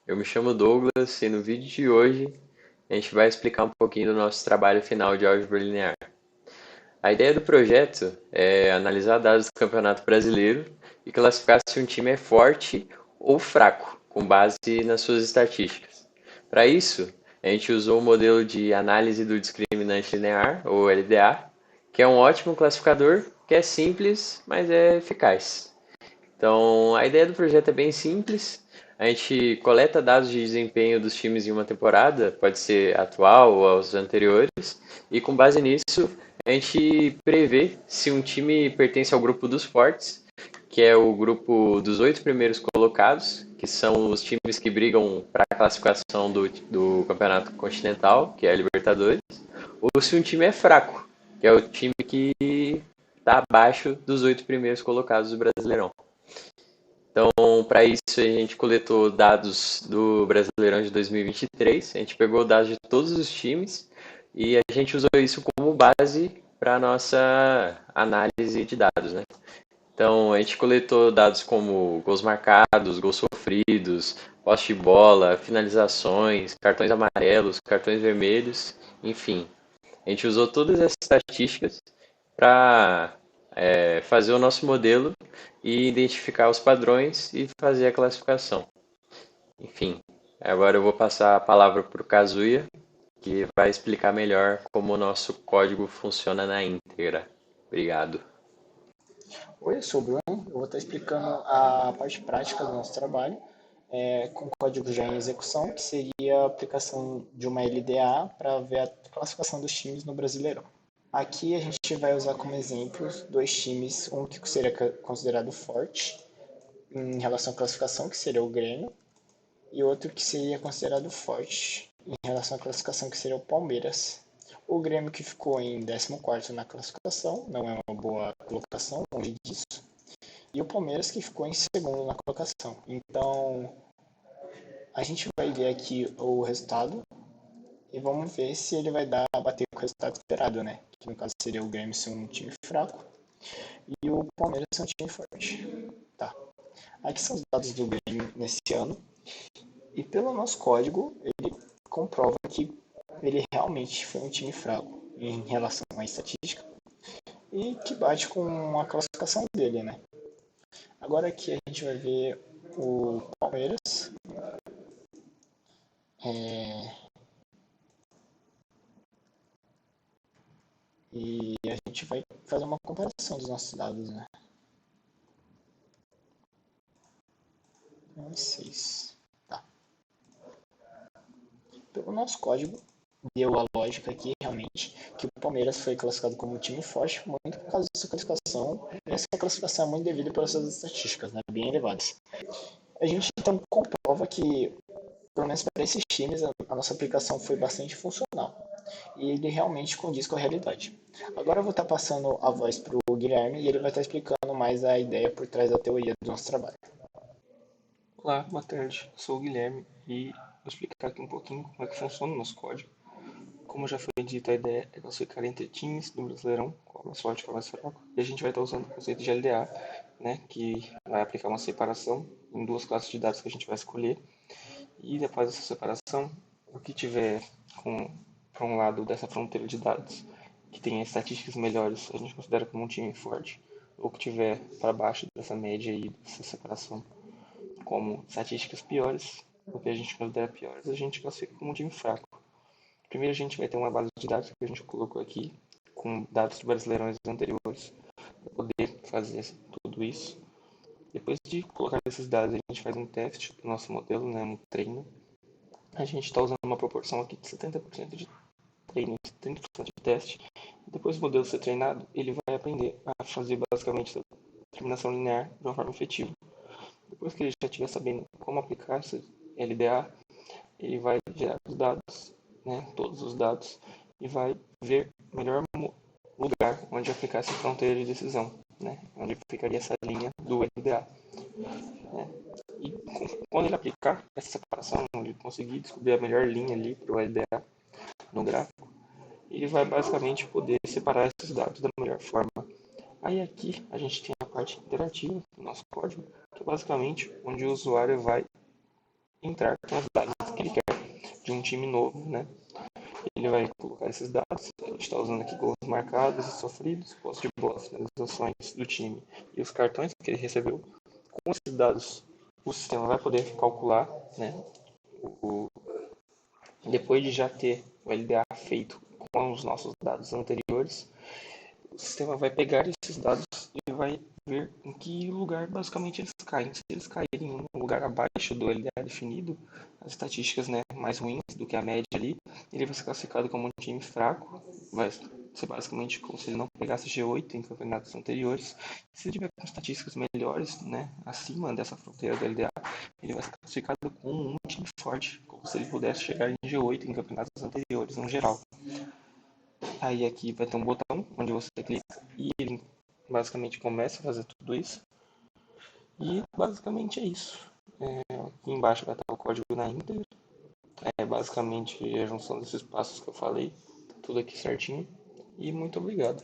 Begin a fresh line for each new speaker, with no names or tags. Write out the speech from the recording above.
Eu me chamo Douglas e no vídeo de hoje a gente vai explicar um pouquinho do nosso trabalho final de álgebra linear. A ideia do projeto é analisar dados do Campeonato Brasileiro e classificar se um time é forte ou fraco, com base nas suas estatísticas. Para isso, a gente usou o modelo de análise do discriminante linear, ou LDA, que é um ótimo classificador, que é simples, mas é eficaz. Então, a ideia do projeto é bem simples. A gente coleta dados de desempenho dos times em uma temporada, pode ser atual ou aos anteriores, e com base nisso, a gente prevê se um time pertence ao grupo dos fortes, que é o grupo dos 8 primeiros colocados, que são os times que brigam para a classificação do Campeonato Continental, que é a Libertadores, ou se um time é fraco, que é o time que está abaixo dos 8 primeiros colocados do Brasileirão. Então, para isso, a gente coletou dados do Brasileirão de 2023, a gente pegou dados de todos os times e a gente usou isso como base para a nossa análise de dados, né? Então, a gente coletou dados como gols marcados, gols sofridos, posse de bola, finalizações, cartões amarelos, cartões vermelhos, enfim. A gente usou todas essas estatísticas para fazer o nosso modelo e identificar os padrões e fazer a classificação. Enfim, agora eu vou passar a palavra para o Kazuya, que vai explicar melhor como o nosso código funciona na íntegra. Obrigado.
Oi, eu sou o Bruno. Eu vou estar explicando a parte prática do nosso trabalho, com código já em execução, que seria a aplicação de uma LDA para ver a classificação dos times no Brasileirão. Aqui a gente vai usar como exemplos dois times, um que seria considerado forte em relação à classificação, que seria o Grêmio, e outro que seria considerado forte em relação à classificação, que seria o Palmeiras. O Grêmio que ficou em 14º na classificação, não é uma boa colocação, longe disso. E o Palmeiras que ficou em segundo na colocação. Então, a gente vai ver aqui o resultado e vamos ver se ele vai bater com o resultado esperado, né? Que no caso seria o Grêmio ser um time fraco e o Palmeiras ser um time forte. Tá. Aqui são os dados do Grêmio nesse ano. E pelo nosso código, ele comprova que ele realmente foi um time fraco em relação à estatística e que bate com a classificação dele, né? Agora aqui a gente vai ver o Palmeiras. E a gente vai fazer uma comparação dos nossos dados, né? 6. Tá. Pelo nosso código, deu a lógica aqui realmente que o Palmeiras foi classificado como um time forte muito por causa da sua classificação. E essa classificação é muito devida pelas suas estatísticas, né? Bem elevadas. A gente então comprova que, pelo menos para esses times, a nossa aplicação foi bastante funcional. E ele realmente condiz com a realidade. Agora eu vou estar passando a voz para o Guilherme e ele vai estar explicando mais a ideia por trás da teoria do nosso trabalho.
Olá, boa tarde. Eu sou o Guilherme e vou explicar aqui um pouquinho como é que funciona o nosso código. Como já foi dito, a ideia é classificar entre times do Brasileirão, qual é mais forte e qual é mais fraco. E a gente vai estar usando o conceito de LDA, né, que vai aplicar uma separação em duas classes de dados que a gente vai escolher. E após essa separação, o que tiver para um lado dessa fronteira de dados que tenha estatísticas melhores, a gente considera como um time forte. O que tiver para baixo dessa média aí, dessa separação, como estatísticas piores, o que a gente considera piores, a gente classifica como um time fraco. Primeiro a gente vai ter uma base de dados que a gente colocou aqui, com dados de brasileirões anteriores, para poder fazer tudo isso. Depois de colocar esses dados, a gente faz um teste do nosso modelo, né, um treino. A gente está usando uma proporção aqui de 70% de treino e 30% de teste. Depois do modelo ser treinado, ele vai aprender a fazer basicamente a determinação linear de uma forma efetiva. Depois que ele já estiver sabendo como aplicar esse LDA, ele vai gerar os dados, né, todos os dados, e vai ver o melhor lugar onde aplicar essa fronteira de decisão, né, onde ficaria essa linha do LDA. Né. E quando ele aplicar essa separação, onde ele conseguir descobrir a melhor linha ali para o LDA no gráfico, ele vai basicamente poder separar esses dados da melhor forma. Aí aqui a gente tem a parte interativa do nosso código, que é basicamente onde o usuário vai entrar com os dados que ele quer de um time novo, né? Ele vai colocar esses dados, a gente está usando aqui gols marcados e sofridos, posse de bola, finalizações do time e os cartões que ele recebeu. Com esses dados, o sistema vai poder calcular, né? Depois de já ter o LDA feito com os nossos dados anteriores, o sistema vai pegar esses dados e vai ver em que lugar basicamente eles caem. Se eles caírem em um lugar abaixo do LDA definido, as estatísticas, né, mais ruins do que a média ali, ele vai ser classificado como um time fraco, vai ser basicamente como se ele não pegasse G8 em campeonatos anteriores. Se ele tiver com estatísticas melhores, né, acima dessa fronteira do LDA, ele vai ser classificado como um time forte, como se ele pudesse chegar em G8 em campeonatos anteriores, no geral. Aí aqui vai ter um botão onde você clica e ele basicamente começa a fazer tudo isso. E basicamente é isso. Aqui embaixo vai estar o código na íntegra. É basicamente a junção desses passos que eu falei. Tá tudo aqui certinho. E muito obrigado.